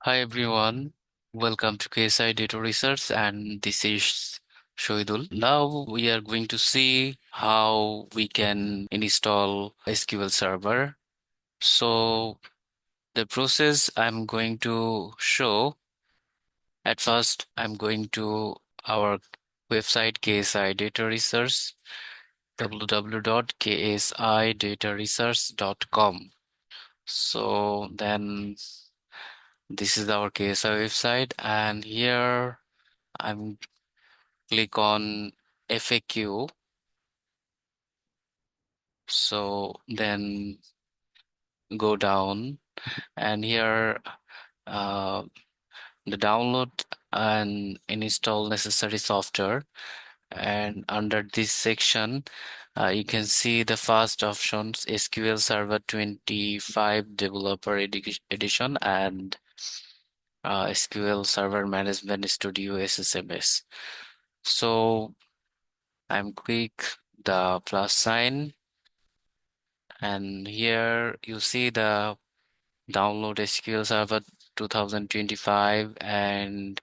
Hi everyone, welcome to KSI Data Research and this is Shoidul. Now we are going to see how we can install SQL Server. So the process I'm going to show, at first I'm going to our website KSI Data Research, www.ksiDataResearch.com. So then this is our KSI website and here I'm click on FAQ. So then go down and here uh, the download and install necessary software. And under this section, you can see the first options SQL Server 25 Developer Edition and SQL Server Management Studio SSMS. So I'm click the plus sign and here you see the download SQL Server 2025 and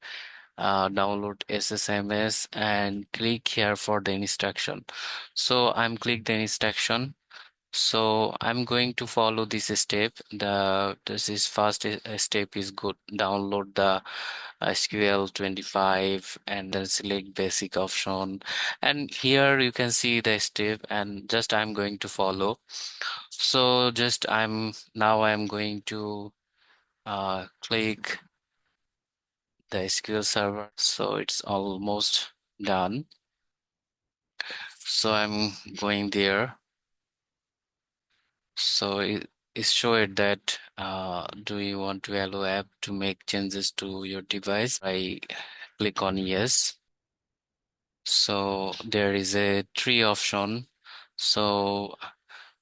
download SSMS and click here for the instruction. So I'm click the instruction. So I'm going to follow this step. This is first step is good. Download the SQL 25 and then select basic option. And here you can see the step and just I'm going to follow. So just I'm going to click the SQL Server. So it's almost done. So I'm going there. So it showed that do you want to allow app to make changes to your device? I click on yes. So there is a three option. So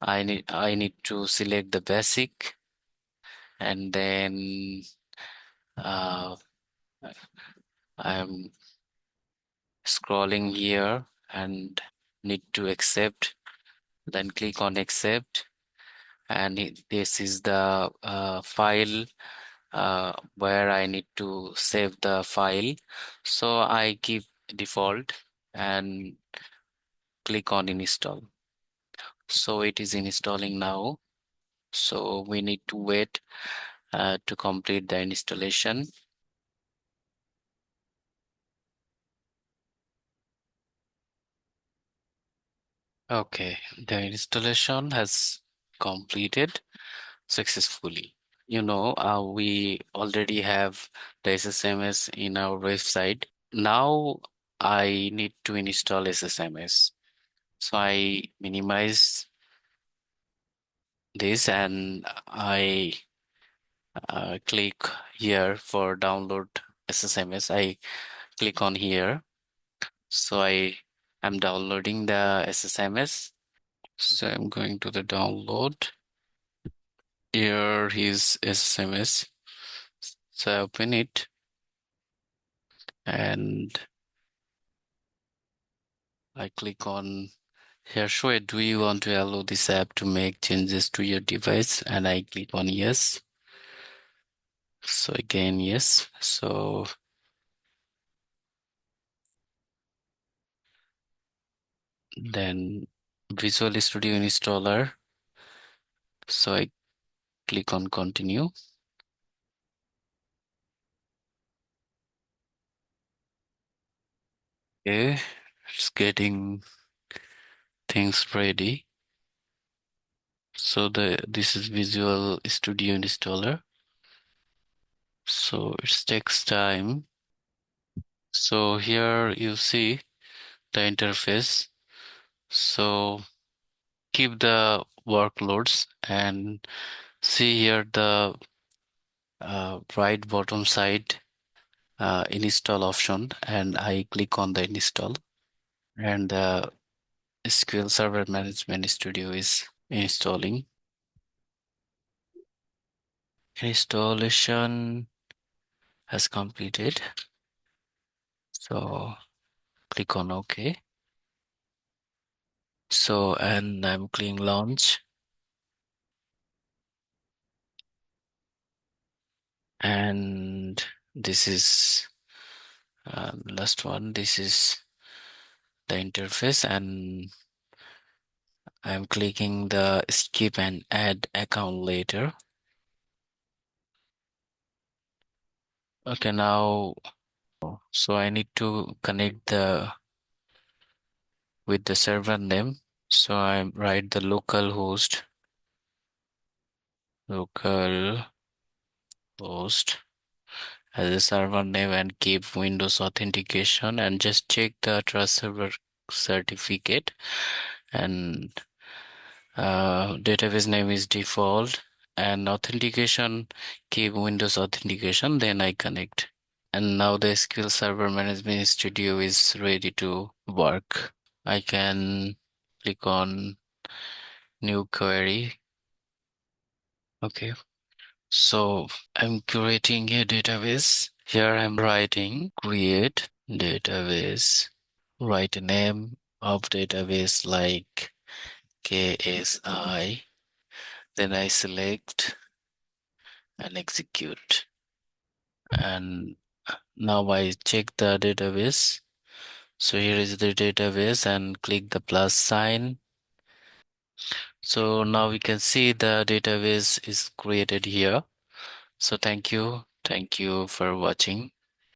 I need to select the basic and then uh, I'm scrolling here and need to accept, then click on accept and this is the file where I need to save the file. So I keep default and click on install. So it is installing now. So we need to wait to complete the installation. Okay, the installation has completed successfully. We already have the SSMS in our website. Now I need to install SSMS. So I minimize this and I click here for download SSMS. I click on here. So I am downloading the SSMS. So I'm going to the download. Here is SSMS. So I open it and I click on here. Show it. Do you want to allow this app to make changes to your device? And I click on yes. So again, yes. So then Visual Studio installer. So I click on continue. Okay, it's getting things ready. So this is Visual Studio installer. So it takes time. So here you see the interface. So keep the workloads and see here the right bottom side install option and I click on the install and the SQL Server Management Studio is installing. Installation has completed. So click on OK. So and I'm clicking launch And this is last one. This is the interface, and I'm clicking the skip and add account later. Okay, now so I need to connect the with the server name. So I write the local host as a server name and keep Windows authentication and just check the trust server certificate, and database name is default, and authentication keep Windows authentication, then I connect. And now the SQL Server Management Studio is ready to work. I can click on new query. Okay, so I'm creating a database. Here I'm writing create database. Write a name of database like KSI. Then I select and execute. And now I check the database. So here is the database and click the plus sign. So now we can see the database is created here. So thank you. Thank you for watching.